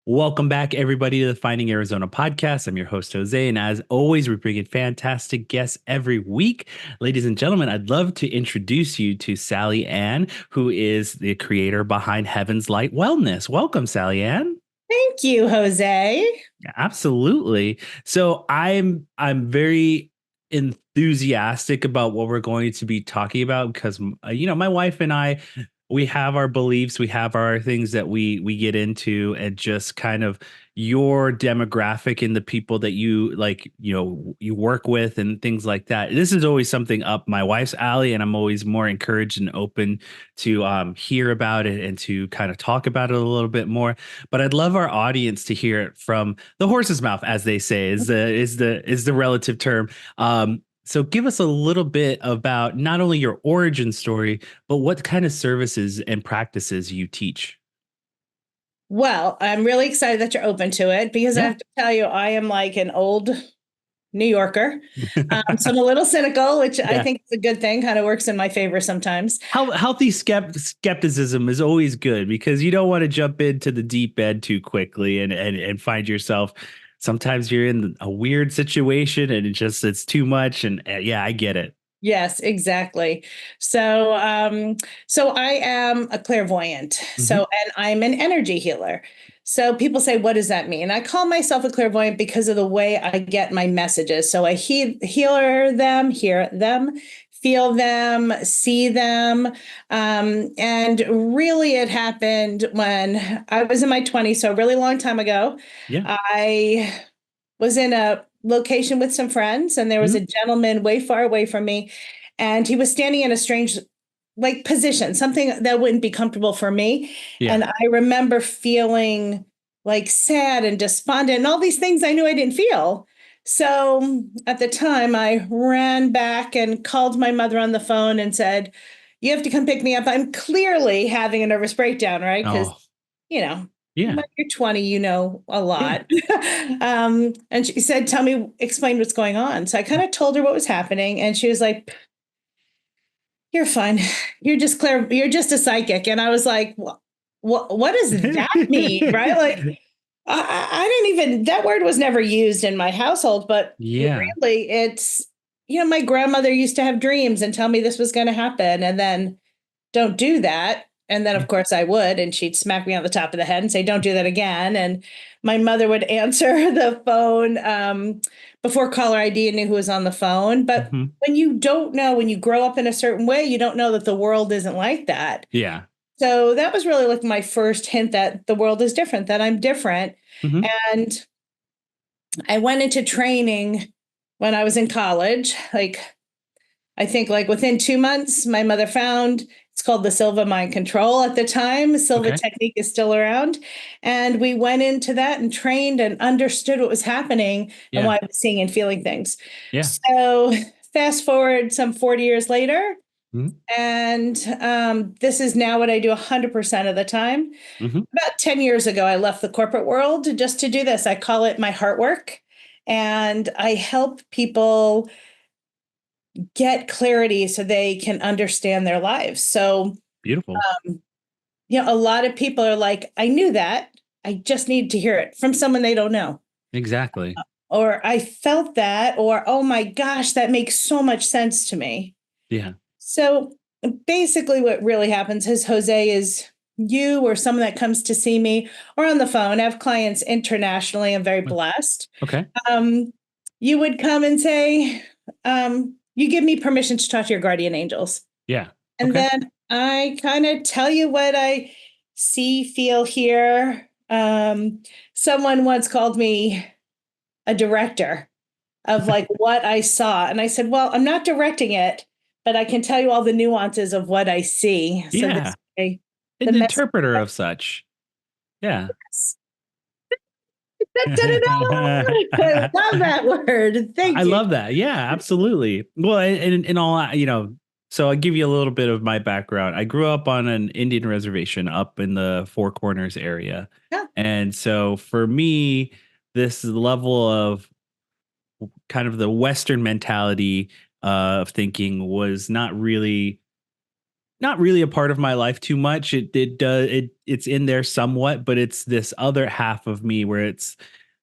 Welcome back, everybody, to the Finding Arizona podcast. I'm your host, Jose. And as always, we bring in fantastic guests every week. Ladies and gentlemen, I'd love to introduce you to Sallyann, who is the creator behind Heaven's Light Wellness. Welcome, Sallyann. Thank you, Jose. Absolutely. So I'm very enthusiastic about what we're going to be talking about because my wife and I, we have our beliefs, we have our things that we get into, and just kind of your demographic and the people that you like, you work with and things like that. This is always something up my wife's alley, and I'm always more encouraged and open to hear about it and to kind of talk about it a little bit more. But I'd love our audience to hear it from the horse's mouth, as they say, is the relative term. So give us a little bit about not only your origin story, but what kind of services and practices you teach. Well, I'm really excited that you're open to it because I Yeah. have to tell you, I am like an old New Yorker. So I'm a little cynical, which I Yeah. think is a good thing, kind of works in my favor sometimes. Healthy skepticism is always good because you don't want to jump into the deep end too quickly and find yourself. Sometimes you're in a weird situation and it's too much. And yeah, I get it. Yes, exactly. So I am a clairvoyant. Hmm. And I'm an energy healer. So people say, what does that mean? I call myself a clairvoyant because of the way I get my messages. So I hear them, feel them, see them. And really it happened when I was in my 20s, so a really long time ago. Yeah. I was in a location with some friends, and there was Hmm. a gentleman way far away from me, and he was standing in a strange like position, something that wouldn't be comfortable for me. Yeah. And I remember feeling like sad and despondent and all these things I knew I didn't feel. So at the time, I ran back and called my mother on the phone and said, "You have to come pick me up. I'm clearly having a nervous breakdown, right? Because, Oh, you know, yeah. when you're 20, you know a Yeah. lot." And she said, "Tell me, explain what's going on." So I kind of told her what was happening, and she was like, "You're fine. You're just a psychic." And I was like, what does that mean? Right? Like, I didn't even, that word was never used in my household, but Yeah. really my grandmother used to have dreams and tell me this was going to happen. And then don't do that. And then, of course, I would. And she'd smack me on the top of the head and say, "Don't do that again." And my mother would answer the phone before caller ID and knew who was on the phone. But Hmm. when you don't know, when you grow up in a certain way, you don't know that the world isn't like that. Yeah. So that was really like my first hint that the world is different, that I'm different. Hmm. And I went into training when I was in college. Like, I think like within 2 months, my mother found, it's called the Silva mind control at the time. Silva Okay. technique is still around. And we went into that and trained and understood what was happening and Yeah. why I was seeing and feeling things. Yeah. So fast forward some 40 years later, Hmm. and this is now what I do 100% of the time. Hmm. About 10 years ago, I left the corporate world just to do this. I call it my heart work. And I help people get clarity so they can understand their lives. So, Beautiful. a lot of people are like, "I knew that. I just need to hear it from someone they don't know." Exactly. Or "I felt that," or "Oh my gosh, that makes so much sense to me." Yeah. So basically, what really happens is, Jose, is you or someone that comes to see me or on the phone. I have clients internationally. I'm very blessed. Okay. Um, you would come and say, "You give me permission to talk to your guardian angels." Yeah. And Okay. then I kind of tell you what I see, feel, hear. Someone once called me a director of like what I saw. And I said, "Well, I'm not directing it, but I can tell you all the nuances of what I see." So Yeah. this way, the An message. interpreter of such. Yeah. I love that word. I Thank you. love that. Yeah, absolutely. Well, and all, so I'll give you a little bit of my background. I grew up on an Indian reservation up in the Four Corners area. Yeah. And so for me, this level of kind of the Western mentality of thinking was not really not really a part of my life too much. It does it's in there somewhat, but it's this other half of me where it's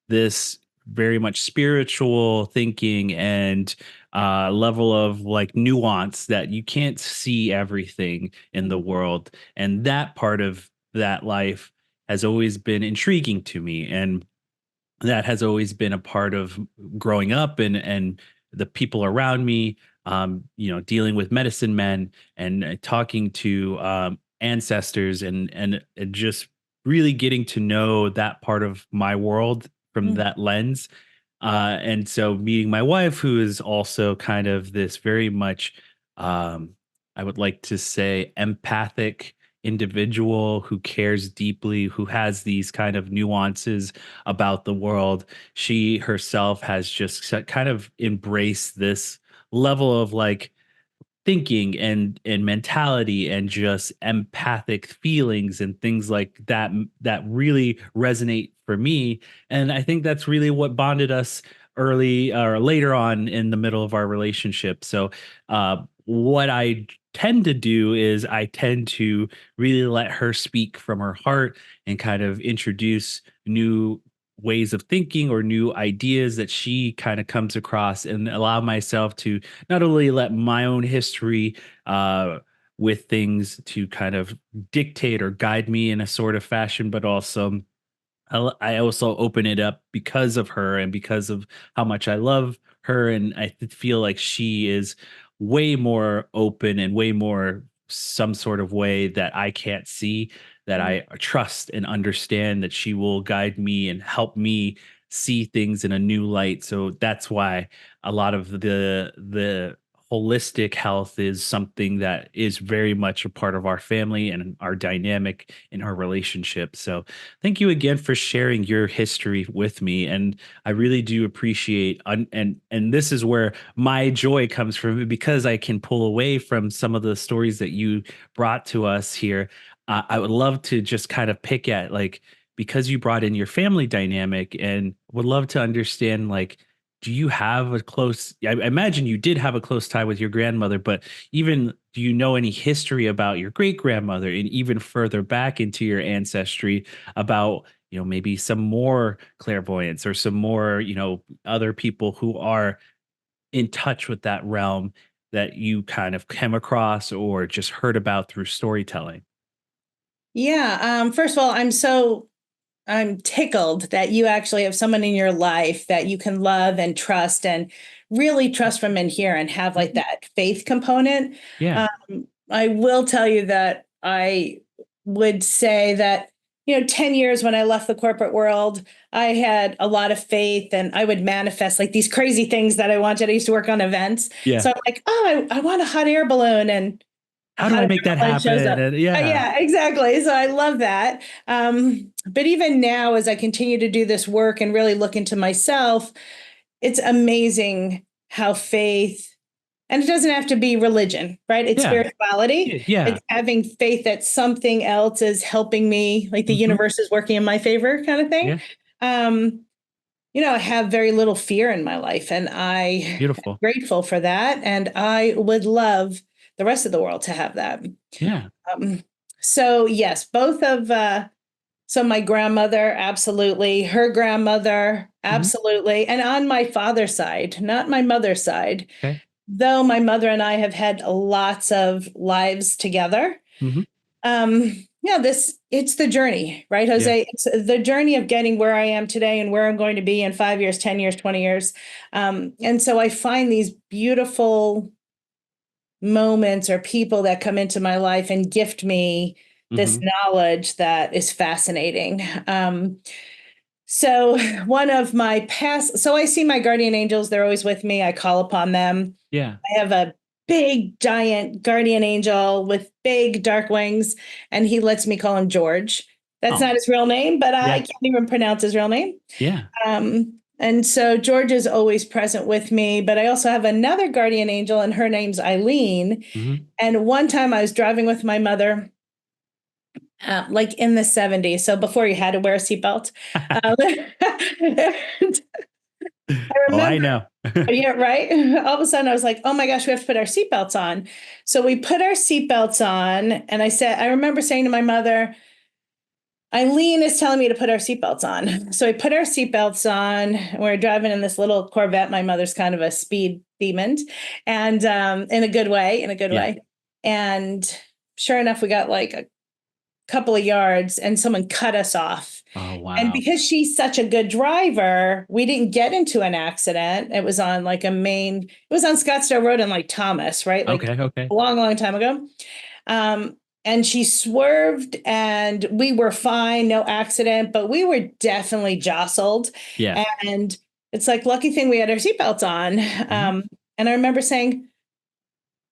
this very much spiritual thinking and level of like nuance that you can't see everything in the world, and that part of that life has always been intriguing to me, and that has always been a part of growing up and the people around me, dealing with medicine men and talking to ancestors and just really getting to know that part of my world from Mm, that lens. And so meeting my wife, who is also kind of this very much, I would like to say, empathic individual who cares deeply, who has these kind of nuances about the world. She herself has just kind of embraced this level of like thinking and mentality and just empathic feelings and things like that that really resonate for me, and I think that's really what bonded us early or later on in the middle of our relationship. So what I tend to do is I tend to really let her speak from her heart and kind of introduce new ways of thinking or new ideas that she kind of comes across, and allow myself to not only let my own history with things to kind of dictate or guide me in a sort of fashion, but also I also open it up because of her and because of how much I love her. And feel like she is way more open and way more some sort of way that I can't see, that mm. I trust and understand that she will guide me and help me see things in a new light. So that's why a lot of the holistic health is something that is very much a part of our family and our dynamic in our relationship. So thank you again for sharing your history with me, and I really do appreciate and this is where my joy comes from, because I can pull away from some of the stories that you brought to us here. I would love to just kind of pick at like, because you brought in your family dynamic, and would love to understand like, do you have a close, I imagine you did have a close tie with your grandmother, but even do you know any history about your great grandmother and even further back into your ancestry about, maybe some more clairvoyance or some more, other people who are in touch with that realm that you kind of came across or just heard about through storytelling? Yeah. First of all, I'm tickled that you actually have someone in your life that you can love and really trust from in here and have like Mhm. that faith component. Yeah. I will tell you that I would say that, 10 years when I left the corporate world, I had a lot of faith and I would manifest like these crazy things that I wanted. I used to work on events. Yeah. So I'm like, oh, I want a hot air balloon. And a How do hot I air make that balloon shows happen? up. And yeah. Yeah, exactly. So I love that. But even now, as I continue to do this work and really look into myself, it's amazing how faith, and it doesn't have to be religion, right? It's Yeah. spirituality. Yeah. Yeah. It's having faith that something else is helping me, like the Mhm. universe is working in my favor, kind of thing. Yeah. Um, I have very little fear in my life, and I am Beautiful. grateful for that. And I would love the rest of the world to have that. Yeah. Um, so yes, both of so my grandmother, absolutely, her grandmother, Mhm. absolutely, and on my father's side, not my mother's side, Okay. though my mother and I have had lots of lives together. Mhm. This it's the journey, right, Yeah. Jose? It's the journey of getting where I am today and where I'm going to be in 5 years, 10 years, 20 years. And so I find these beautiful moments or people that come into my life and gift me this Mhm. knowledge that is fascinating. So one of my past, so I see my guardian angels, they're always with me. I call upon them. Yeah. I have a big giant guardian angel with big dark wings, and he lets me call him George. That's not Oh. his real name, but I Yeah. can't even pronounce his real name. Yeah. And so George is always present with me, but I also have another guardian angel, and her name's Eileen. Mhm. And one time I was driving with my mother, like in the 70s, so before you had to wear a seatbelt. Um, I Oh, I remember, know. yeah, right. All of a sudden I was like, oh my gosh, we have to put our seatbelts on. So we put our seatbelts on. And I remember saying to my mother, Eileen is telling me to put our seatbelts on. So we put our seatbelts on. We're driving in this little Corvette. My mother's kind of a speed demon, and in a good way, in a good Yeah. way. And sure enough, we got like a couple of yards and someone cut us off. Oh, And wow. because she's such a good driver, we didn't get into an accident. It was on like it was on Scottsdale Road in like Thomas, right? Like Okay. Okay. a long, long time ago. Um, and she swerved and we were fine, no accident, but we were definitely jostled. Yeah. And it's like, lucky thing we had our seatbelts on. Mhm. And I remember saying,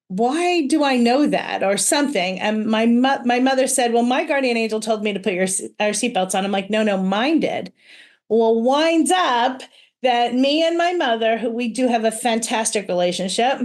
why do I know that or something? And my mother said, well, my guardian angel told me to put our seatbelts on. I'm like, no, mine did. Well, winds up that me and my mother, who we do have a fantastic relationship,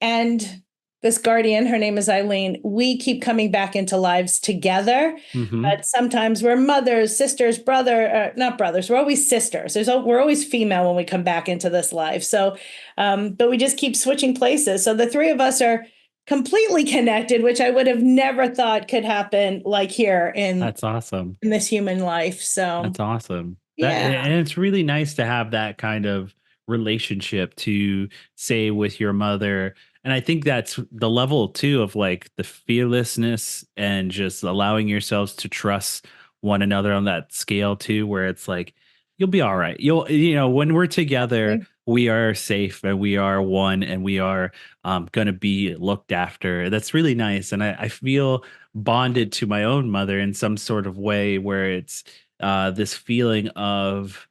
and this guardian, her name is Eileen, we keep coming back into lives together. Mhm. But sometimes we're mothers, sisters, not brothers. We're always sisters. We're always female when we come back into this life. So, but we just keep switching places. So the three of us are completely connected, which I would have never thought could happen like here That's awesome. in this human life. So That's awesome. That yeah. and it's really nice to have that kind of relationship to say with your mother. And I think that's the level too of like the fearlessness and just allowing yourselves to trust one another on that scale too, where it's like you'll be all right. When we're together, we are safe and we are one and we are going to be looked after. That's really nice. And I feel bonded to my own mother in some sort of way where it's this feeling of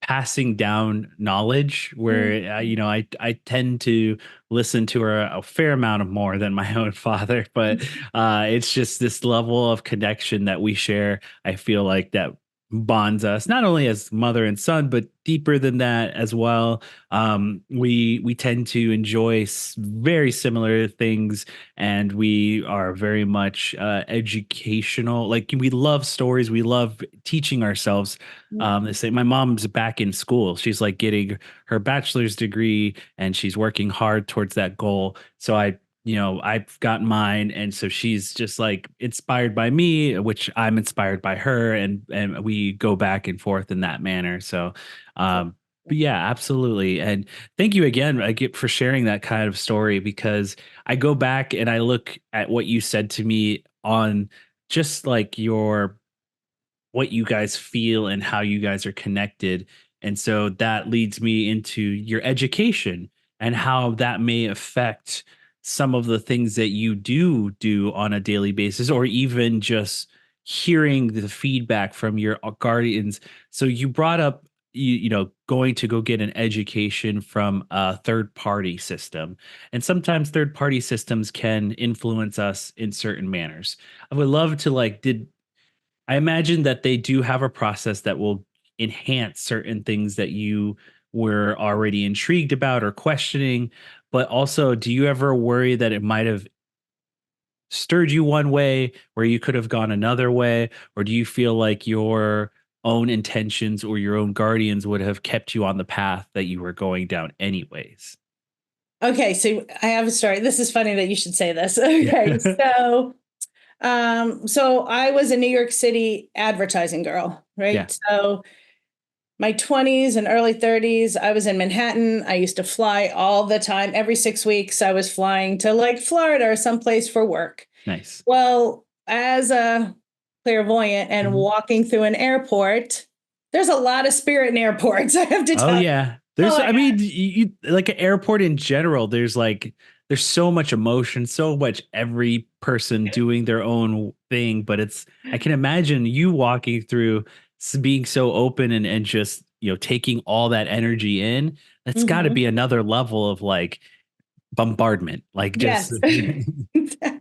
passing down knowledge where I tend to listen to her a fair amount of more than my own father, but it's just this level of connection that we share. I feel like that bonds us not only as mother and son but deeper than that as well. We tend to enjoy very similar things, and we are very much educational. Like we love stories, we love teaching ourselves. They say my mom's back in school. She's like getting her bachelor's degree and she's working hard towards that goal. So I've got mine. And so she's just like inspired by me, which I'm inspired by her. And we go back and forth in that manner. So, but yeah, absolutely. And thank you again for sharing that kind of story, because I go back and I look at what you said to me on just like what you guys feel and how you guys are connected. And so that leads me into your education and how that may affect some of the things that you do on a daily basis, or even just hearing the feedback from your guardians. So you brought up going to go get an education from a third party system, and sometimes third party systems can influence us in certain manners. I would love to like did I imagine that they do have a process that will enhance certain things that you were already intrigued about or questioning. But also, do you ever worry that it might have stirred you one way where you could have gone another way? Or do you feel like your own intentions or your own guardians would have kept you on the path that you were going down anyways? Okay, so I have a story. This is funny that you should say this. Yeah. Okay, so I was a New York City advertising girl, Yeah. right? So my 20s and early 30s, I was in Manhattan. I used to fly all the time. Every 6 weeks, I was flying to like Florida or someplace for work. Nice. Well, as a clairvoyant and Mhm. walking through an airport, there's a lot of spirit in airports, I have to Oh tell you. yeah. Oh There's my I mean, you like an airport in general, there's so much emotion, so much every person doing their own thing, but I can imagine you walking through being so open and just, taking all that energy in. That's got to God. be another level of like bombardment. Like just Yes. Exactly.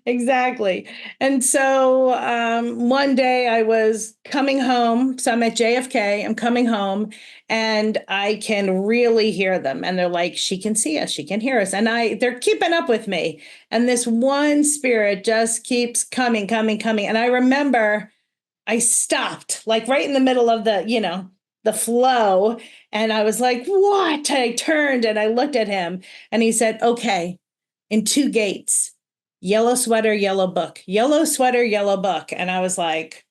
Exactly. And so one day I was coming home. So I'm at JFK. I'm coming home and I can really hear them. And they're like, she can see us, she can hear us. And they're keeping up with me. And this one spirit just keeps coming, coming, coming. And I remember I stopped like right in the middle of the the flow. And I was like, what? I turned and I looked at him and he said, okay, in two gates, yellow sweater, yellow book, yellow sweater, yellow book. And I was like,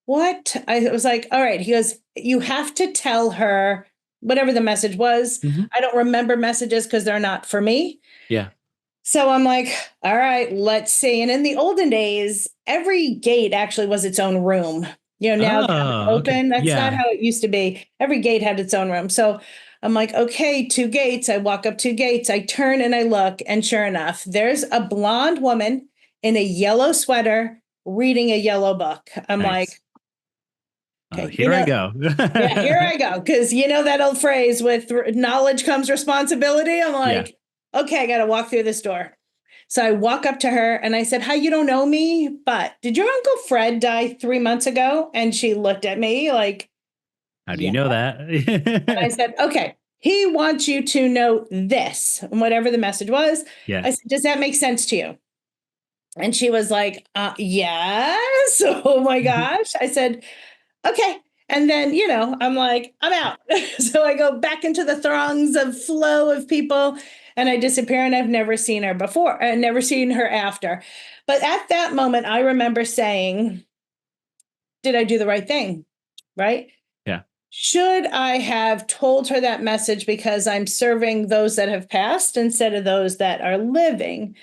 what? I was like, all right. He goes, you have to tell her whatever the message was. Mhm. I don't remember messages because they're not for me. Yeah. So I'm like, all right, let's see. And in the olden days, every gate actually was its own room. Now they're Oh, okay. open. That's not Yeah. how it used to be. Every gate had its own room. So I'm like, okay, two gates. I walk up two gates. I turn and I look. And sure enough, there's a blonde woman in a yellow sweater reading a yellow book. I'm like, Nice. okay, Here I go. yeah, here I go. Because that old phrase with knowledge comes responsibility. I'm Yeah. like, okay, I got to walk through this door. So I walk up to her and I said, hi, you don't know me, but did your Uncle Fred die 3 months ago? And she looked at me like, How do you yeah. know And I that? said, okay, he wants you to know this, and whatever the message was. Yeah. I said, does that make sense to you? And she was like, yes. Oh my gosh. I said, okay. And then, I'm like, I'm out. So I go back into the throngs of flow of people and I disappear and I've never seen her before and never seen her after. But at that moment, I remember saying, did I do the right thing? Right? Yeah. Should I have told her that message because I'm serving those that have passed instead of those that are living?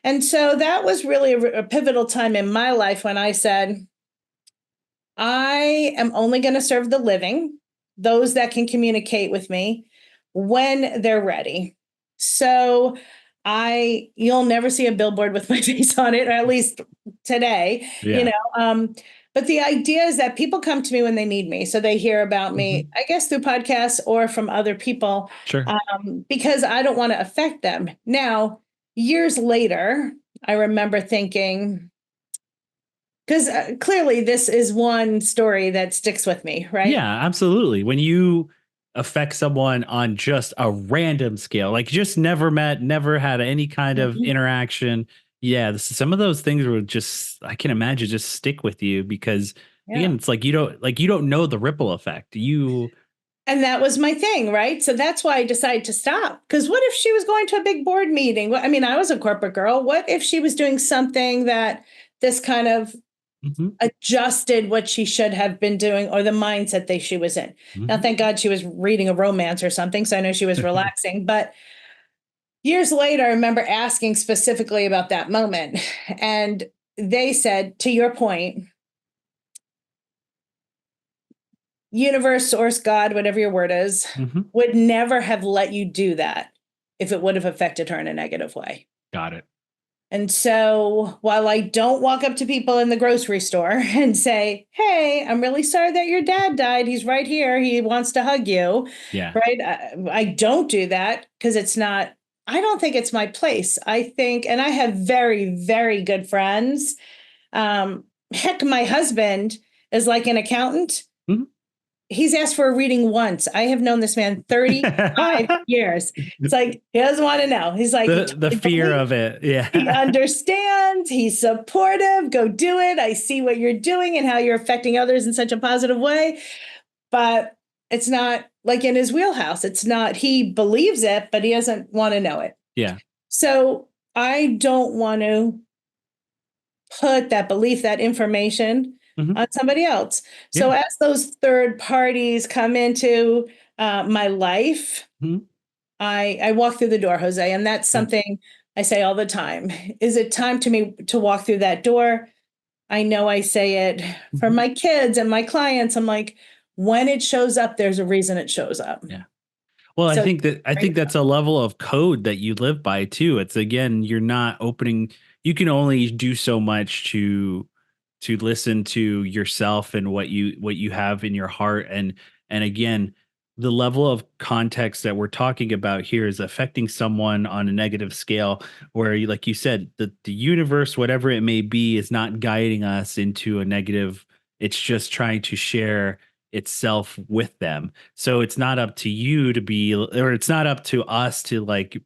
And so that was really a pivotal time in my life when I said, I am only going to serve the living, those that can communicate with me when they're ready. So you'll never see a billboard with my face on it, or at least today, Yeah. but the idea is that people come to me when they need me. So they hear about me, Mhm. I guess, through podcasts or from other people, Sure. because I don't want to affect them. Now, years later, I remember thinking, because clearly this is one story that sticks with me, right? Yeah, absolutely. When you affect someone on just a random scale, like just never met, never had any kind of Mhm. interaction. Yeah, some of those things would just I can imagine just stick with you because Yeah. again, it's like you don't know the ripple effect. You And that was my thing, right? So that's why I decided to stop. Because what if she was going to a big board meeting? I mean, I was a corporate girl. What if she was doing something that this kind of Mhm, adjusted what she should have been doing or the mindset that she was in? Now, mhm. thank God she was reading a romance or something. So I know she was relaxing. But years later, I remember asking specifically about that moment. And they said, to your point, universe, source, God, whatever your word is, Mhm. would never have let you do that if it would have affected her in a negative way. Got it. And so while I don't walk up to people in the grocery store and say, hey, I'm really sorry that your dad died. He's right here. He wants to hug you. Yeah. Right. I don't do that because I don't think it's my place. I think, and I have very, very good friends. Heck, my husband is like an accountant. Mhm. He's asked for a reading once. I have known this man 35 years. It's like, he doesn't want to know. He's like, he The totally fear believes. of it. He Yeah. understands. He's supportive. Go do it. I see what you're doing and how you're affecting others in such a positive way. But it's not like in his wheelhouse. It's not, he believes it, but he doesn't want to know it. Yeah. So I don't want to put that belief, that information Mhm. on somebody else. So Yeah. as those third parties come into my life, Mhm. I walk through the door, Jose, and that's Yeah. something I say all the time. Is it time to me to walk through that door? I know I say it for Mhm. my kids and my clients. I'm like, when it shows up, there's a reason it shows up. Yeah. Well, So I think that's a level of code that you live by too. It's again, you're not opening you can only do so much to listen to yourself and what you have in your heart and again, the level of context that we're talking about here is affecting someone on a negative scale where like you said, the universe whatever it may be is not guiding us into a negative, it's just trying to share itself with them. So it's not up to you to be, or it's not up to us to like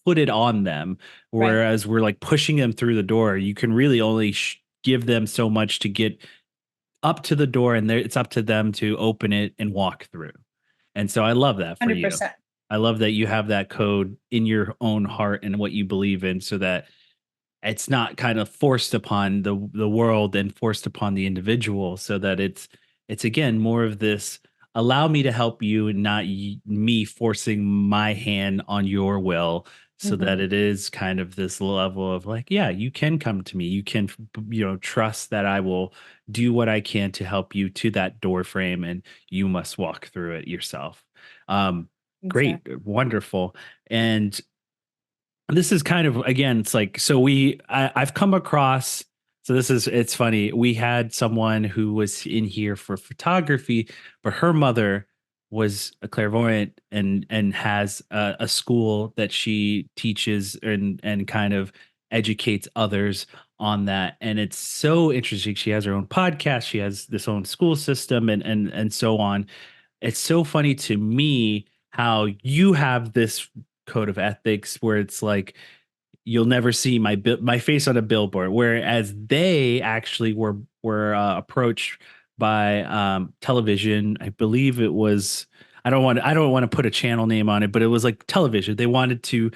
put it on them. right. Whereas we're like pushing them through the door. You can really only give them so much to get up to the door, and it's up to them to open it and walk through. And so I love that for you. 100%. I love that you have that code in your own heart and what you believe in, so that it's not kind of forced upon the world and forced upon the individual, so that it's again more of this, allow me to help you and not me forcing my hand on your will, so that Mhm. it is kind of this level of like, yeah, you can come to me, you can, trust that I will do what I can to help you to that door frame, and you must walk through it yourself. Great, Exactly. wonderful. And this is kind of, again, it's like, so I've come across, so this is, it's funny, we had someone who was in here for photography, but her mother was a clairvoyant, and has a school that she teaches and kind of educates others on that. And it's so interesting, she has her own podcast, she has this own school system, and so on. It's so funny to me how you have this code of ethics where it's like, you'll never see my face on a billboard, whereas they actually were approached by television. I believe it was, I don't want to put a channel name on it, but it was like television. They wanted to,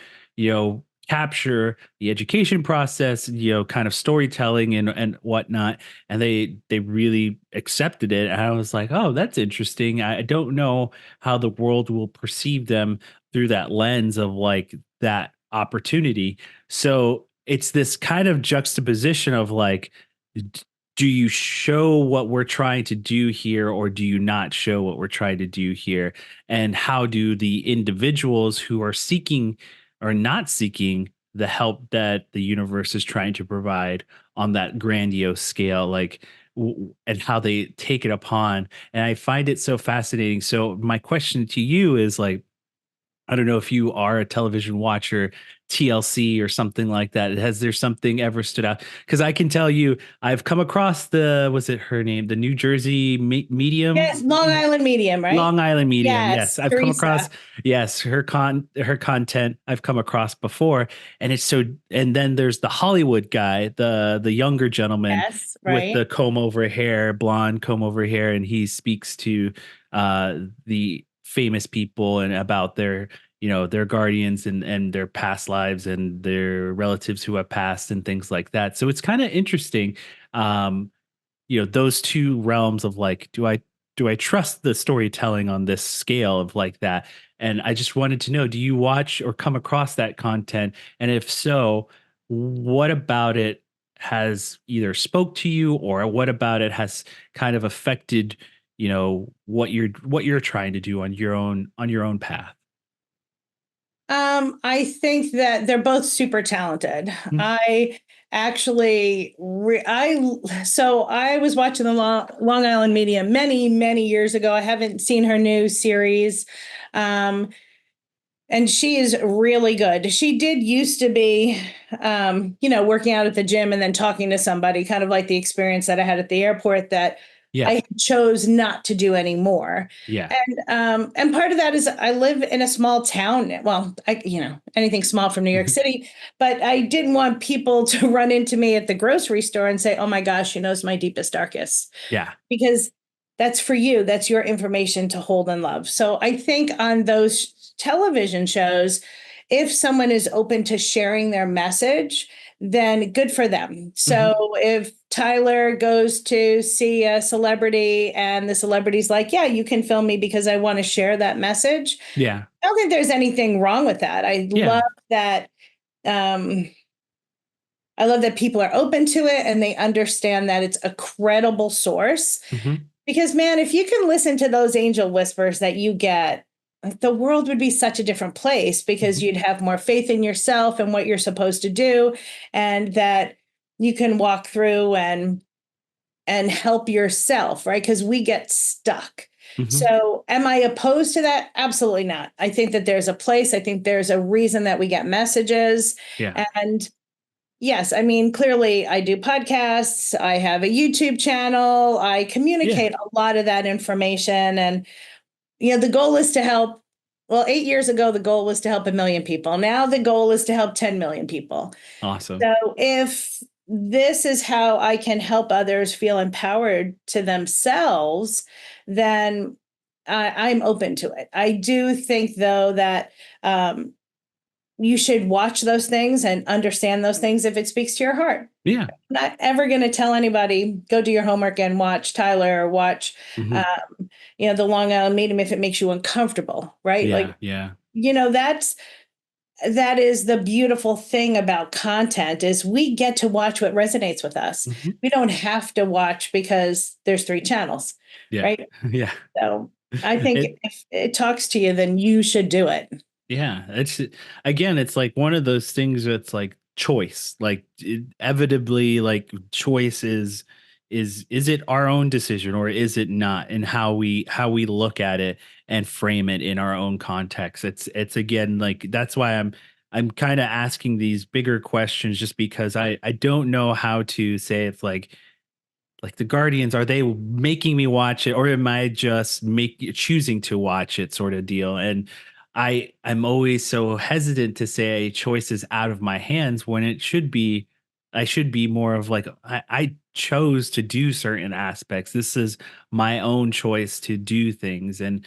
capture the education process, kind of storytelling and whatnot, and they really accepted it. And I was like, oh, that's interesting. I don't know how the world will perceive them through that lens of like that opportunity. So it's this kind of juxtaposition of like, do you show what we're trying to do here, or do you not show what we're trying to do here? And how do the individuals who are seeking or not seeking the help that the universe is trying to provide on that grandiose scale, like, and how they take it upon? And I find it so fascinating. So my question to you is like, I don't know if you are a television watcher, TLC or something like that. Has there something ever stood out? Because I can tell you, I've come across was it her name? The New Jersey Medium? Yes, Long Island Medium, right? Long Island Medium. Yes, Yes, I've come across, Teresa. yes, her content I've come across before, and it's so. And then there's the Hollywood guy, the younger gentleman Yes, with right. the comb over hair, blonde comb over hair, and he speaks to the famous people and about their, their guardians and their past lives and their relatives who have passed and things like that. So it's kind of interesting, um those two realms of like, do I trust the storytelling on this scale of like that? And I just wanted to know, do you watch or come across that content? And if so, what about it has either spoke to you, or what about it has kind of affected, what you're trying to do on your own path? I think that they're both super talented. Mm. I actually, so I was watching the Long Island Medium many, many years ago. I haven't seen her new series. Um, and she is really good. She did used to be, working out at the gym and then talking to somebody, kind of like the experience that I had at the airport that Yeah. I chose not to do anymore. Yeah. And part of that is I live in a small town. Well, anything small from New York City, but I didn't want people to run into me at the grocery store and say, "Oh my gosh, she knows my deepest, darkest," Yeah. because that's for you. That's your information to hold and love. So I think on those television shows, if someone is open to sharing their message, then good for them. Hmm. So if Tyler goes to see a celebrity and the celebrity's like, "Yeah, you can film me because I want to share that message," Yeah. I don't think there's anything wrong with that. Yeah. That. Um, I love that people are open to it and they understand that it's a credible source. Hmm. Because, man, if you can listen to those angel whispers that you get, like, the world would be such a different place because Hmm. you'd have more faith in yourself and what you're supposed to do, and that you can walk through and help yourself, right? Because we get stuck. Hmm. So, am I opposed to that? Absolutely not. I think that there's a place. I think there's a reason that we get messages, Yeah. and yes, I mean, clearly I do podcasts, I have a YouTube channel, I Yeah. communicate a lot of that information. And, the goal is to help. Well, 8 years ago, the goal was to help 1 million people. Now the goal is to help 10 million people. Awesome. So if this is how I can help others feel empowered to themselves, then I'm open to it. I do think, though, that you should watch those things and understand those things if it speaks to your heart. Yeah. I'm not ever going to tell anybody, go do your homework and watch Tyler or watch, Hmm. um, the Long Island Medium if it makes you uncomfortable, right? Yeah. Like, Yeah. that is the beautiful thing about content is we get to watch what resonates with us. Hmm. We don't have to watch because there's three channels, Yeah. right? Yeah. So I think It, if it talks to you, then you should do it. yeah. It's again, it's like one of those things that's like choice, like inevitably, like choice is it our own decision or is it not? And how we look at it and frame it in our own context. It's again like that's why I'm kind of asking these bigger questions just because I don't know how to say it's like the Guardians, are they making me watch it or am I just choosing to watch it sort of deal? And I'm always so hesitant to say a choice is out of my hands when it should be I should be more of like I chose to do certain aspects. This is my own choice to do things and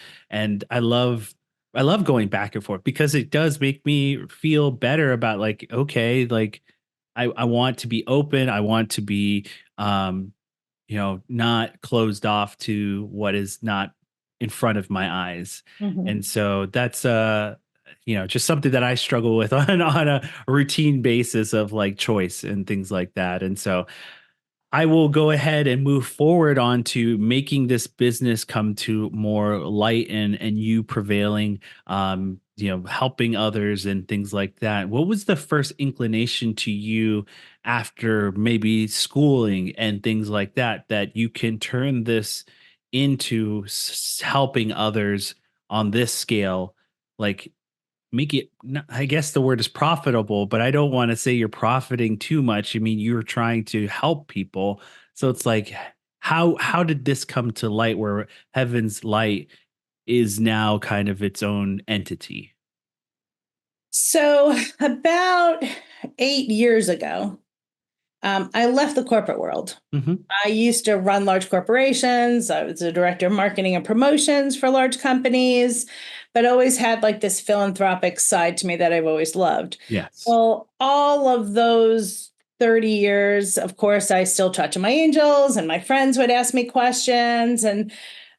I love going back and forth because it does make me feel better about like okay, like I want to be open. I want to be not closed off to what is not in front of my eyes. Mhm. And so that's just something that I struggle with on a routine basis of like choice and things like that. And so I will go ahead and move forward on to making this business come to more light and you prevailing, helping others and things like that. What was the first inclination to you after maybe schooling and things like that, that you can turn this into helping others on this scale? Like make it I guess the word is profitable, but I don't want to say you're profiting too much. I mean, you're trying to help people. So it's like how did this come to light where Heaven's Light is now kind of its own entity? So about 8 years ago, I left the corporate world. Hmm. I used to run large corporations. I was a director of marketing and promotions for large companies, but always had like this philanthropic side to me that I've always loved. Yes. Well, all of those 30 years, of course, I still talk to my angels and my friends would ask me questions. And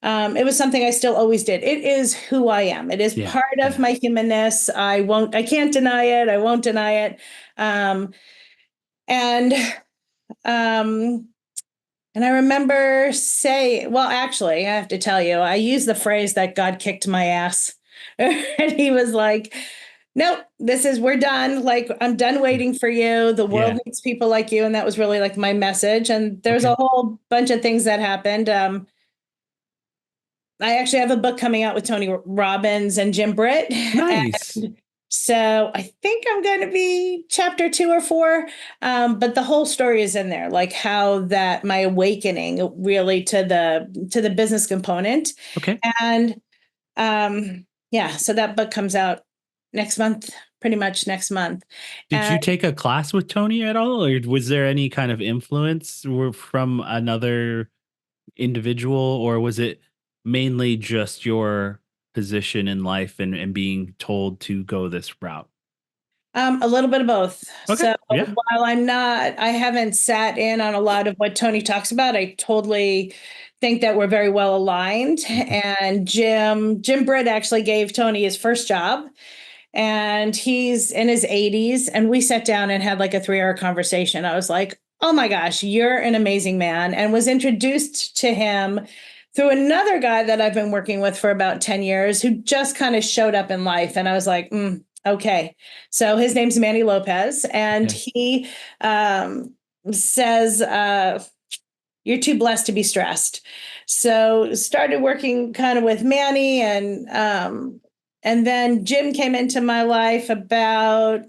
it was something I still always did. It is who I am. It is Yeah. part of Yeah. my humanness. I can't deny it. I won't deny it. And um, and I remember well, actually, I have to tell you, I used the phrase that God kicked my ass. And he was like, nope, we're done. Like, I'm done waiting for you. The world Yeah. needs people like you. And that was really like my message. And there's a Okay. whole bunch of things that happened. I actually have a book coming out with Tony Robbins and Jim Britt. Nice. And so I think I'm going to be chapter 2 or 4. But the whole story is in there, like how that my awakening really to the business component. Okay. And yeah, so that book comes out next month, pretty much next month. Did And you take a class with Tony at all, or was there any kind of influence from another individual, or was it mainly just your position in life and being told to go this route? A little bit of both. Okay. So Yeah. while I haven't sat in on a lot of what Tony talks about. I totally think that we're very well aligned. Mhm. And Jim Britt actually gave Tony his first job, and he's in his 80s. And we sat down and had like a 3-hour conversation. I was like, oh my gosh, you're an amazing man, and was introduced to him through another guy that I've been working with for about 10 years who just kind of showed up in life. And I was like, okay. So his name's Manny Lopez, and Okay. he says, you're too blessed to be stressed. So started working kind of with Manny, and then Jim came into my life about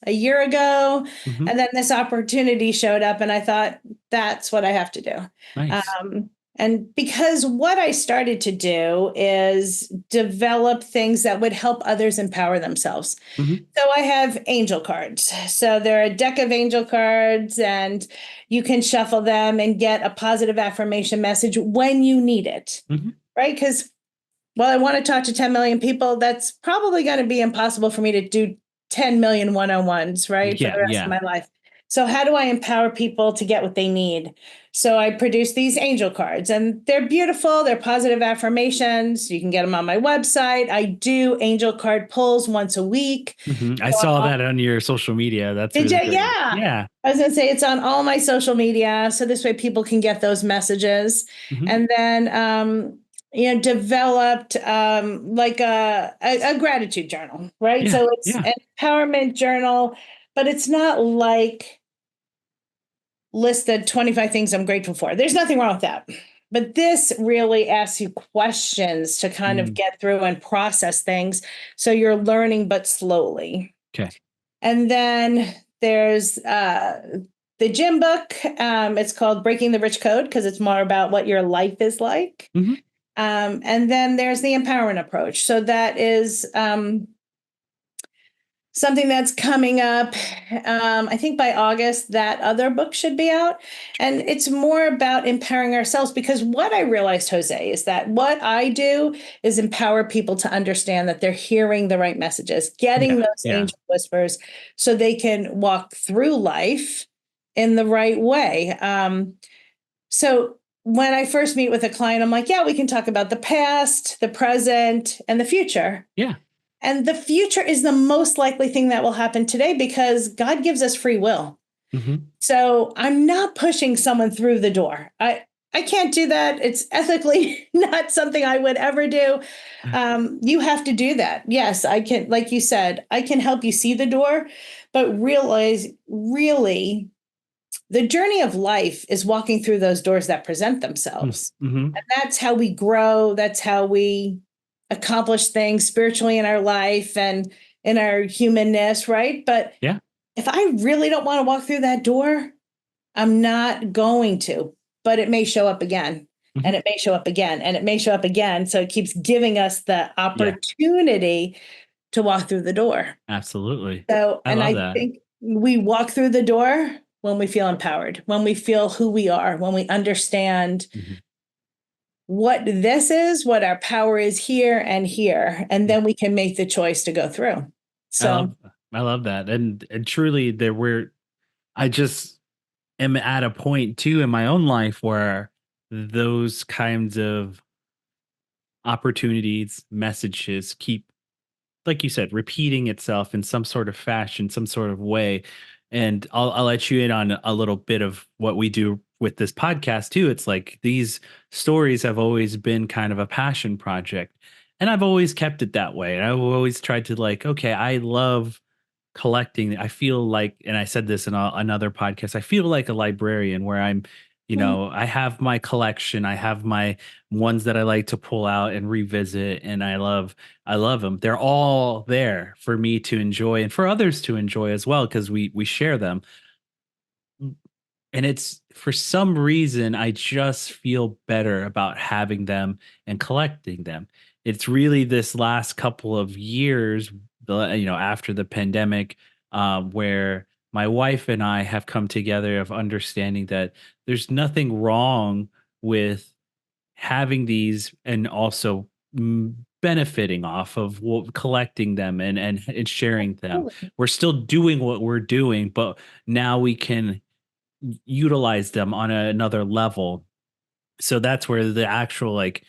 a year ago, Hmm. and then this opportunity showed up, and I thought that's what I have to do. Nice. Um, And because what I started to do is develop things that would help others empower themselves. Hmm. So I have angel cards. So there are a deck of angel cards, and you can shuffle them and get a positive affirmation message when you need it, Hmm. right? Because well, I want to talk to 10 million people. That's probably going to be impossible for me to do 10 million one-on-ones, right? For Yeah, the rest of yeah. my life. So, how do I empower people to get what they need? So, I produce these angel cards, and they're beautiful. They're positive affirmations. You can get them on my website. I do angel card pulls once a week. I So saw that on your social media. That's did you? really great. Yeah. Yeah. I was going to say it's on all my social media. So this way people can get those messages. Hmm. And then, developed like a gratitude journal, right? Yeah, So it's yeah. an empowerment journal, but it's not like list the 25 things I'm grateful for. There's nothing wrong with that. But this really asks you questions to kind of Mm, get through and process things. So you're learning, but slowly. okay. And then there's the gym book. It's called Breaking the Rich Code because it's more about what your life is like. Hmm. And then there's the empowerment approach. So that is something that's coming up. I think by August, that other book should be out. And it's more about empowering ourselves because what I realized, Jose, is that what I do is empower people to understand that they're hearing the right messages, getting Yeah, those yeah. angel whispers so they can walk through life in the right way. So when I first meet with a client, I'm like, yeah, we can talk about the past, the present, and the future. Yeah. And the future is the most likely thing that will happen today because God gives us free will. Hmm. So I'm not pushing someone through the door. I can't do that. It's ethically not something I would ever do. You have to do that. Yes, I can, like you said, I can help you see the door, but realize really the journey of life is walking through those doors that present themselves. Hmm. And that's how we grow. That's how we accomplish things spiritually in our life and in our humanness, right? But Yeah. if I really don't want to walk through that door, I'm not going to, but it may show up again and Hmm. it may show up again and it may show up again. So it keeps giving us the Yeah, opportunity to walk through the door. absolutely. So, I and love I that. think we walk through the door when we feel empowered, when we feel who we are, when we understand Mhm. what this is, what our power is here and here, and then we can make the choice to go through. I So, love I love that. And truly there were I just am at a point too in my own life where those kinds of opportunities, messages keep, like you said, repeating itself in some sort of fashion, some sort of way. And I'll let you in on a little bit of what we do with this podcast too. It's like these stories have always been kind of a passion project. And I've always kept it that way. And I've always tried to like, okay, I love collecting. I feel like, and I said this in another podcast, I feel like a librarian where I'm, I have my collection, I have my ones that I like to pull out and revisit, and I love them. They're all there for me to enjoy and for others to enjoy as well because we share them. And it's for some reason I just feel better about having them and collecting them. It's really this last couple of years, after the pandemic, where my wife and I have come together of understanding that there's nothing wrong with having these and also benefiting off of collecting them and sharing them. We're still doing what we're doing, but now we can utilize them on another level. So that's where the actual like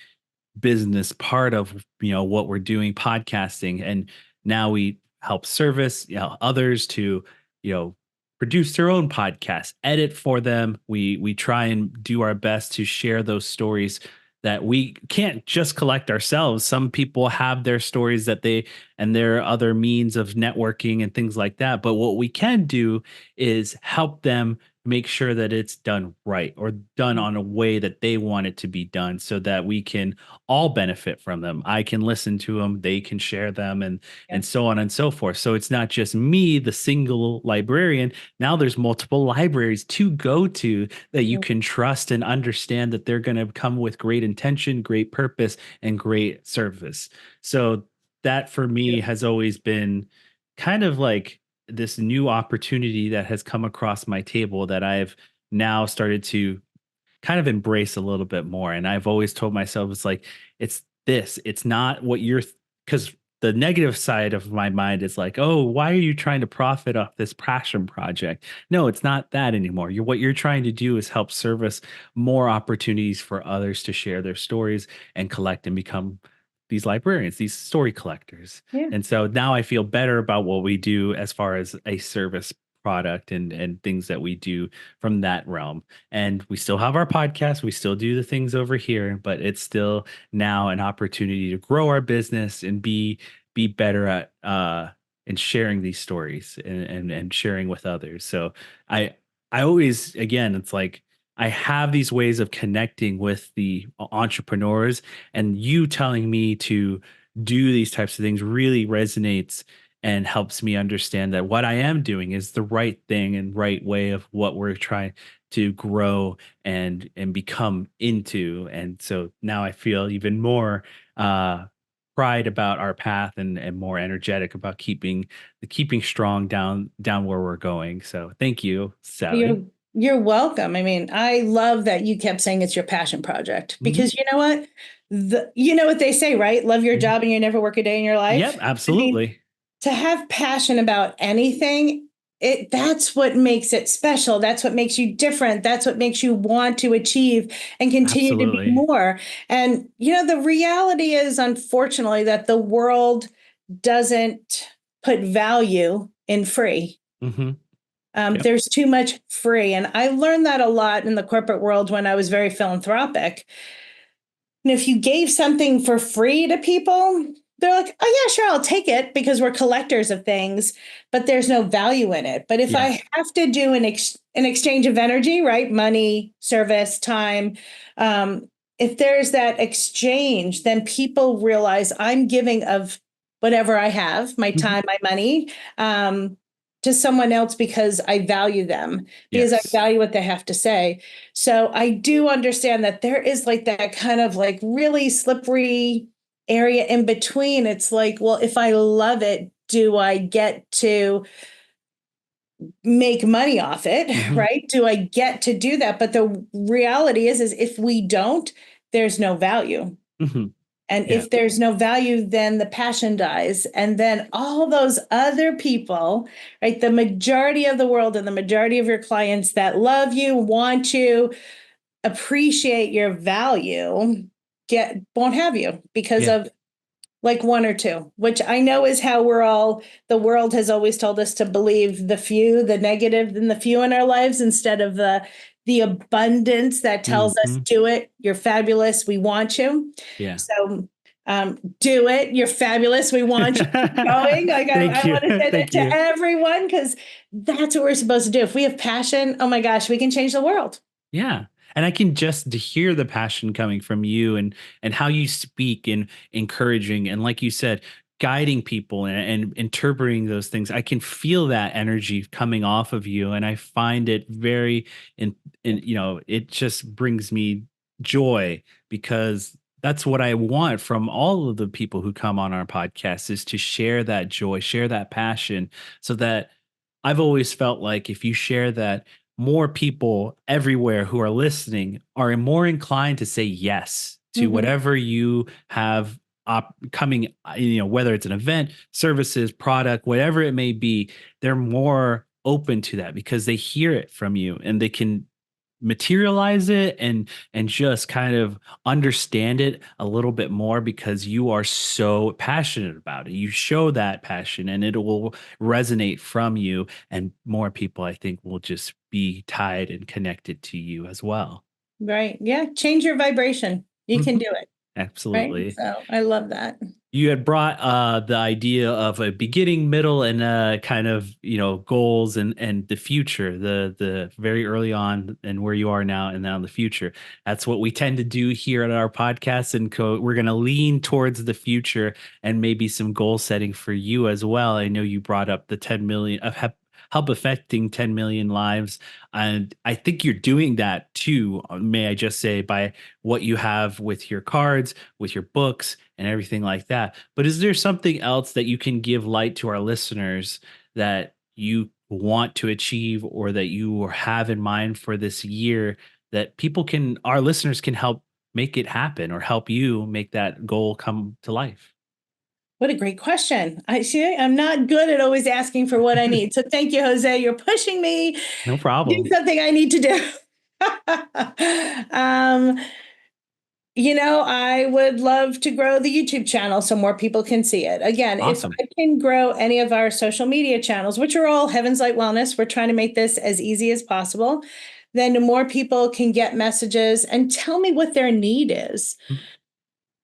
business part of what we're doing, podcasting, and now we help service others to you know produce their own podcast, edit for them. We try and do our best to share those stories that we can't just collect ourselves. Some people have their stories that they and their other means of networking and things like that, but what we can do is help them make sure that it's done right or done on a way that they want it to be done so that we can all benefit from them. I can listen to them, they can share them, Yeah. and so on and so forth. So it's not just me, the single librarian. Now there's multiple libraries to go to that you Yeah. can trust and understand that they're going to come with great intention, great purpose, and great service. So that for me has always been kind of like this new opportunity that has come across my table that I've now started to kind of embrace a little bit more. And I've always told myself, it's like, it's this, it's not what you're, because the negative side of my mind is like, oh, why are you trying to profit off this passion project? No, it's not that anymore. What you're trying to do is help service more opportunities for others to share their stories and collect and become these librarians, these story collectors. Yeah. And so now I feel better about what we do as far as a service product and things that we do from that realm. And we still have our podcast, we still do the things over here, but it's still now an opportunity to grow our business and be better at in sharing these stories and sharing with others. So I I always, again, it's like I have these ways of connecting with the entrepreneurs, and you telling me to do these types of things really resonates and helps me understand that what I am doing is the right thing and right way of what we're trying to grow and become into. And so now I feel even more uh pride about our path and more energetic about keeping strong down where we're going. So thank you, Sally. You're welcome. I mean, I love that you kept saying it's your passion project Mhm, because you know what? You know what they say, right? Love your mhm. job and you never work a day in your Yep, life. I mean, absolutely. to have passion about anything, that's what makes it special. That's what makes you different. That's what makes you want to achieve and continue to be Absolutely. more. And the reality is unfortunately that the world doesn't put value in free. Hmm. Yep. There's too much free. And I learned that a lot in the corporate world when I was very philanthropic. And if you gave something for free to people, they're like, oh, yeah, sure, I'll take it because we're collectors of things, but there's no value in it. But if Yeah. I have to do an exchange of energy, right? Money, service, time. If there's that exchange, then people realize I'm giving of whatever I have, my Mhm. time, my money, to someone else because I value them, because I Yes. value what they have to say. So I do understand that there is like that kind of like really slippery area in between. It's like, well, if I love it, do I get to make money off it, Hmm. right? Do I get to do that? But the reality is if we don't, there's no value. Hmm. And Yeah. if there's no value, then the passion dies. And then all those other people, right? The majority of the world and the majority of your clients that love you, want you, appreciate your value, won't have you because Yeah. of like one or two, which I know is how the world has always told us to believe the few, the negative and the few in our lives instead of the abundance that tells us Hmm. do it, you're fabulous, we want you. Yeah. So do it, you're fabulous, we want you, keep going. Like Thank I you. want to say that Thank to you. everyone because that's what we're supposed to do. If we have passion, oh my gosh, we can change the world. Yeah. And I can just hear the passion coming from you and how you speak and encouraging and like you said, guiding people and interpreting those things. I can feel that energy coming off of you. And I find it very in it just brings me joy because that's what I want from all of the people who come on our podcast is to share that joy, share that passion so that I've always felt like if you share that more people everywhere who are listening are more inclined to say yes to Mhm. whatever you have coming, whether it's an event, services, product, whatever it may be, they're more open to that because they hear it from you and they can materialize it and just kind of understand it a little bit more because you are so passionate about it. You show that passion and it will resonate from you and more people I think will just be tied and connected to you as well. Right. Yeah. Change your vibration. You can Mhm. do it. Right. Absolutely. So I love that. you had brought the idea of a beginning, middle, and kind of goals and the future, the very early on and where you are now and now in the future. That's what we tend to do here at our podcast, and we're going to lean towards the future and maybe some goal setting for you as well. I know you brought up the 10 million of help affecting 10 million lives. And I think you're doing that too, may I just say, by what you have with your cards, with your books, and everything like that. But is there something else that you can give light to our listeners that you want to achieve or that you have in mind for this year that our listeners can help make it happen or help you make that goal come to life? What a great question. I see I'm not good at always asking for what I need. So thank you, Jose. You're pushing me to No do problem. something I need to do. um, I would love to grow the YouTube channel so more people can see it. Again, if Awesome. I can grow any of our social media channels, which are all Heaven's Light Wellness, we're trying to make this as easy as possible, then more people can get messages and tell me what their need is. Mhm.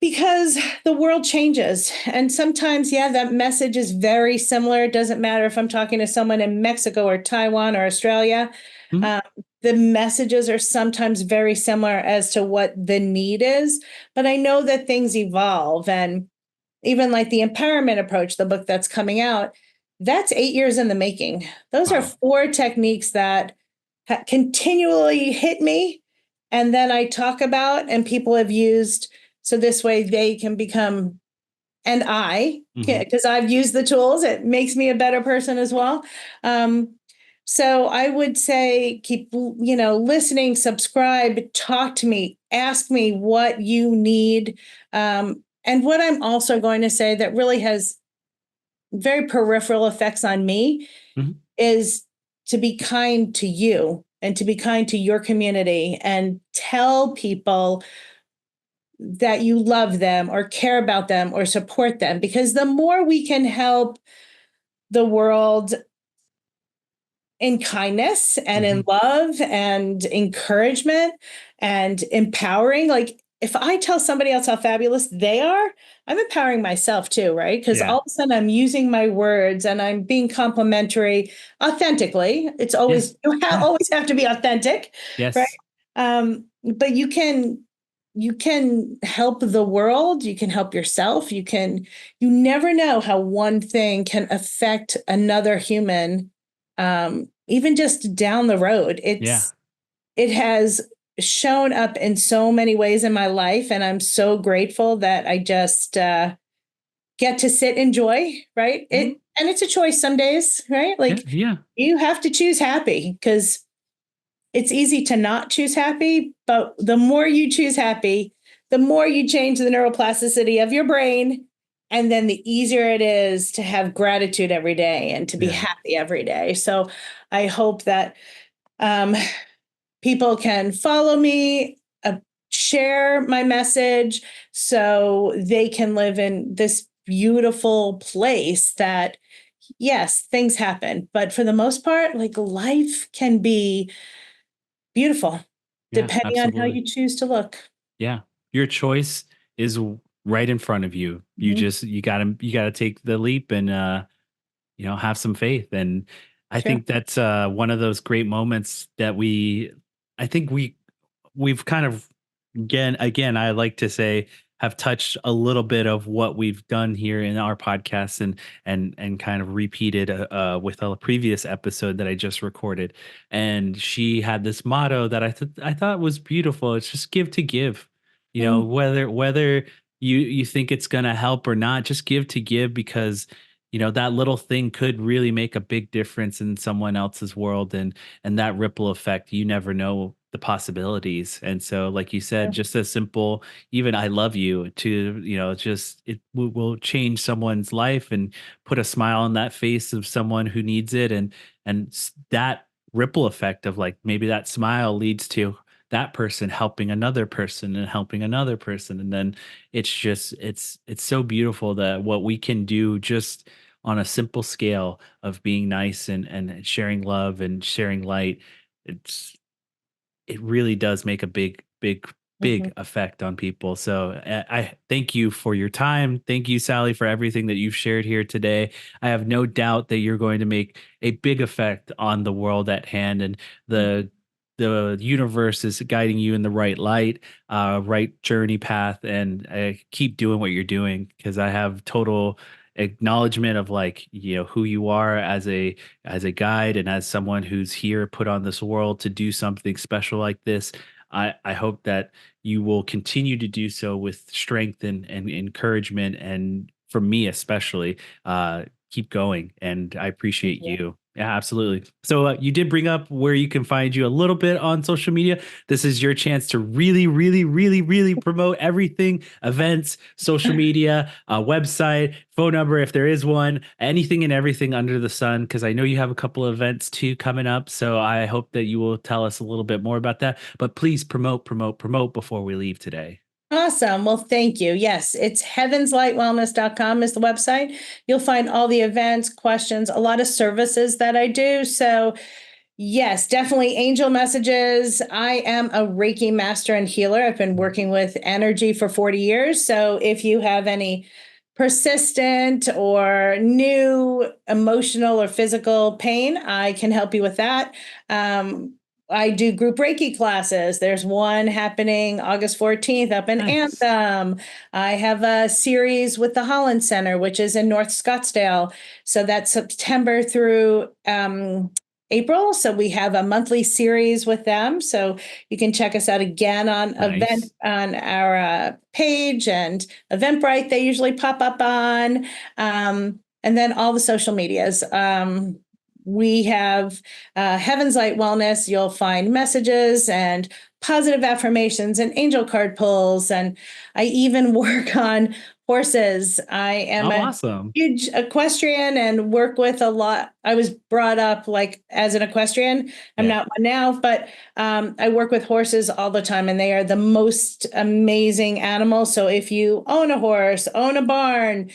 Because the world changes. And sometimes, yeah, that message is very similar. It doesn't matter if I'm talking to someone in Mexico or Taiwan or Australia. Mhm. Um, the messages are sometimes very similar as to what the need is. But I know that things evolve. And even like the empowerment approach, the book that's coming out, that's 8 years in the making. Those are Wow. 4 techniques that continually hit me. And then I talk about, and people have used. So this way they can become, and Mhm. because I've used the tools, it makes me a better person as well. Um, so I would say keep, listening, subscribe, talk to me, ask me what you need. And what I'm also going to say that really has very peripheral effects on me Mhm. is to be kind to you and to be kind to your community and tell people that you love them or care about them or support them, because the more we can help the world in kindness and in Mhm. love and encouragement and empowering, like if I tell somebody else how fabulous they are, I'm empowering myself too, right? Because Yeah. all of a sudden I'm using my words and I'm being complimentary authentically. It's Yeah. always, Yeah. always have to be authentic, right? Yes. But you can help the world, you can help yourself, you never know how one thing can affect another human, even just down the road. Yeah. It has shown up in so many ways in my life, and I'm so grateful that I just get to sit and enjoy, right? Mhm. And it's a choice some days, right? Yeah. Like Yeah. you have to choose happy, because it's easy to not choose happy, but the more you choose happy, the more you change the neuroplasticity of your brain. And then the easier it is to have gratitude every day and to be Yeah. happy every day. So I hope that um, people can follow me, share my message so they can live in this beautiful place that, yes, things happen. But for the most part, like life can be beautiful, Yeah. depending on how Absolutely. you choose to look. Yeah. Your choice is right in front of you. Mhm. You gotta take the leap and have some faith. And I Sure. think that's one of those great moments that I think we've kind of again, I like to say, have touched a little bit of what we've done here in our podcast and kind of repeated with a previous episode that I just recorded. And she had this motto that I thought was beautiful. It's just give to give. Mm, Whether you think it's gonna help or not, just give to give, because that little thing could really make a big difference in someone else's world, and that ripple effect, you never know the possibilities. And so, like you said, sure. just as simple, even I love you, to just it will change someone's life and put a smile on that face of someone who needs it. And that ripple effect of, like, maybe that smile leads to that person helping another person and helping another person. And then it's so beautiful that what we can do just on a simple scale of being nice and sharing love and sharing light. It really does make a big big effect on people. So I thank you for your time. Thank you, Sally, for everything that you've shared here today. I have no doubt that you're going to make a big effect on the world at hand, and the the universe is guiding you in the right light, right journey path, and keep doing what you're doing, because I have total acknowledgement of, like, who you are as a guide and as someone who's here put on this world to do something special like this. I hope that you will continue to do so with strength and encouragement, and from me especially, keep going. And I Thank appreciate you. you. Yeah, absolutely. So you did bring up where you can find you a little bit on social media. This is your chance to really, really, really, really promote everything: events, social media, website, phone number, if there is one, anything and everything under the sun. Because I know you have a couple of events too coming up. So I hope that you will tell us a little bit more about that. But please promote, promote, promote before we leave today. Awesome. Well, thank you. Yes, it's heavenslightwellness.com is the website. You'll find all the events, questions, a lot of services that I do. So, yes, definitely angel messages. I am a Reiki master and healer. I've been working with energy for 40 years. So, if you have any persistent or new emotional or physical pain, I can help you with that. I do group Reiki classes. There's one happening August 14th up in Nice. Anthem. I have a series with the Holland Center, which is in North Scottsdale. So that's September through April. So we have a monthly series with them. So you can check us out again on event Nice. on our page and Eventbrite. They usually pop up on, and then all the social medias. We have Heaven's Light Wellness. You'll find messages and positive affirmations and angel card pulls. And I even work on horses. I am Oh, a awesome. huge equestrian and work with a lot. I was brought up like as an equestrian. I'm Yeah. not one now, but I work with horses all the time, and they are the most amazing animals. So if you own a horse, own a barn,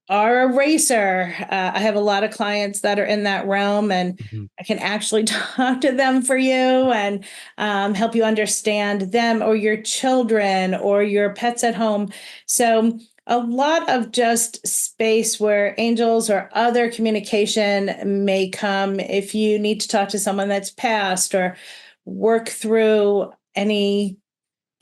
are a racer. I have a lot of clients that are in that realm, and Mhm. I can actually talk to them for you and help you understand them or your children or your pets at home. So, a lot of just space where angels or other communication may come if you need to talk to someone that's passed or work through any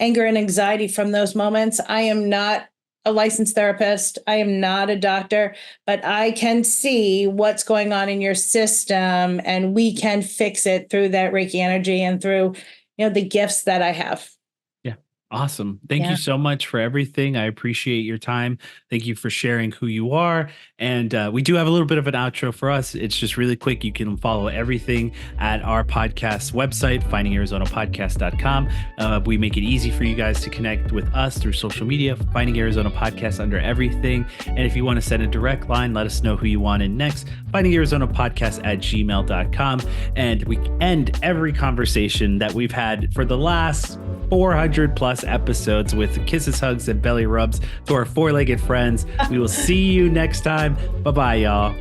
anger and anxiety from those moments. I am not a licensed therapist. I am not a doctor, but I can see what's going on in your system, and we can fix it through that Reiki energy and through, the gifts that I have. Yeah. Awesome. Thank you Yeah. so much for everything. I appreciate your time. Thank you for sharing who you are. And we do have a little bit of an outro for us. It's just really quick. You can follow everything at our podcast website, findingarizonapodcast.com. We make it easy for you guys to connect with us through social media, Finding Arizona Podcast under everything. And if you want to send a direct line, let us know who you want in next, findingarizonapodcast@gmail.com. And we end every conversation that we've had for the last 400 plus episodes with kisses, hugs, and belly rubs to our four-legged friends. We will see you next time. Bye-bye, y'all.